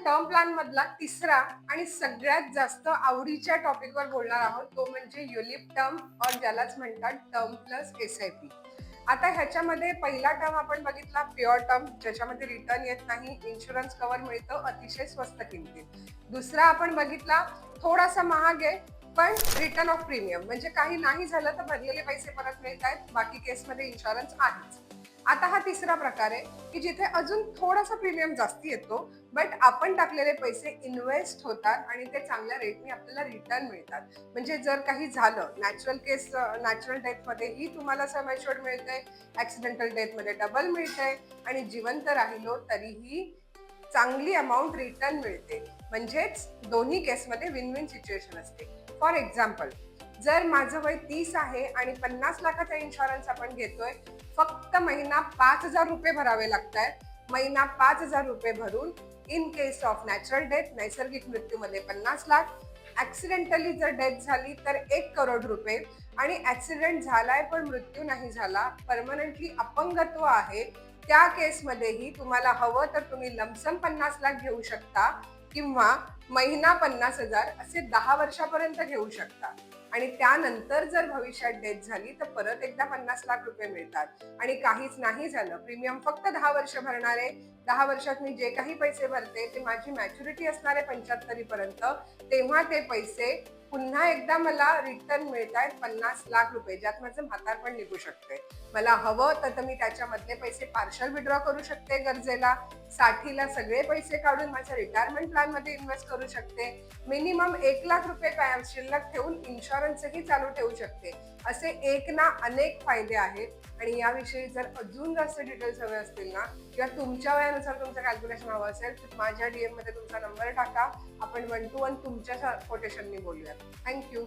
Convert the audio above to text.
Term plan मधला तिसरा आणि सगळ्यात जास्त आवडीच्या टॉपिकवर बोलणार आहोत, तो म्हणजे युलिप टर्म और ज्यालाच म्हणतात टर्म प्लस SIP. आता ह्याच्यामध्ये पहिला टर्म आपण बघितला प्युअर टर्म, ज्याच्यामध्ये रिटर्न येत नाही, इन्शुरन्स कव्हर मिळतं अतिशय स्वस्त किमतीत. दुसरा आपण बघितला थोडासा महाग आहे पण रिटर्न ऑफ प्रीमियम, म्हणजे काही नाही झालं तर भरलेले पैसे परत मिळत आहेत, बाकी केसमध्ये इन्शुरन्स आहेच. आता हा तिसरा प्रकार आहे की जिथे अजून थोडासा प्रीमियम जास्ती येतो, बट आपण टाकलेले पैसे इन्व्हेस्ट होतात आणि ते चांगल्या रेटने आपल्याला रिटर्न मिळतात. म्हणजे जर काही झालं, नॅचरल डेथ मध्येही तुम्हाला सम एश्युर्ड मिळतंय, ऍक्सिडेंटल डेथ मध्ये डबल मिळतंय आणि जिवंत राहिलो तरीही चांगली अमाऊंट रिटर्न मिळते. म्हणजेच दोन्ही केसमध्ये विन विन सिच्युएशन असते. फॉर एक्झाम्पल, जर माझं वय 30 आहे आणि 50 लाखाचा इन्शुरन्स आपण घेतोय, फक्त महिना 5,000 रुपये भरावे लागतात. महिना 5,000 रुपये भरून in case of natural death, नैसर्गिक मृत्यूमध्ये 50 लाख, ऍक्सिडेंटली जर डेथ झाली तर 1 करोड रुपये, आणि ऍक्सिडेंट झालाय पण मृत्यू नाही झाला, परमनंटली अपंगत्व आहे, त्या केसमध्येही तुम्हाला हवं तर तुम्ही लमसम 50 लाख घेऊ शकता किंवा महिना 50,000 असे 10 वर्षापर्यंत घेऊ शकता. आणि त्यानंतर जर भविष्यात डेथ झाली तर परत एकदा 50 लाख रुपये मिळतात. आणि काहीच नाही झालं, प्रीमियम फक्त 10 वर्ष भरणार आहे, 10 वर्षात मी जे काही पैसे भरते ते माझी मॅच्युरिटी असणार आहे 75 पर्यंत, तेव्हा ते पैसे पुन्हा एकदा मला रिटर्न मिळत आहेत 50 लाख रुपये, ज्यात माझं म्हातारपण निघू शकते. मला हवं तर मी त्याच्यामधले पैसे पार्शल विड्रॉ करू शकते गरजेला, साठीला सगळे पैसे काढून माझ्या रिटायरमेंट प्लॅन मध्ये इन्व्हेस्ट करू शकते, मिनिमम 1 लाख रुपये शिल्लक ठेवून इन्शुरन्सही चालू ठेवू शकते. असे एक ना अनेक फायदे आहेत. आणि याविषयी जर अजून जास्त डिटेल्स हवे असतील ना, किंवा तुमच्या वयानुसार तुमचं कॅल्क्युलेशन हवं असेल तर माझ्या DM मध्ये तुमचा नंबर टाका, आपण 1 to 1 तुमच्या कोटेशननी बोलूया. थँक्यू.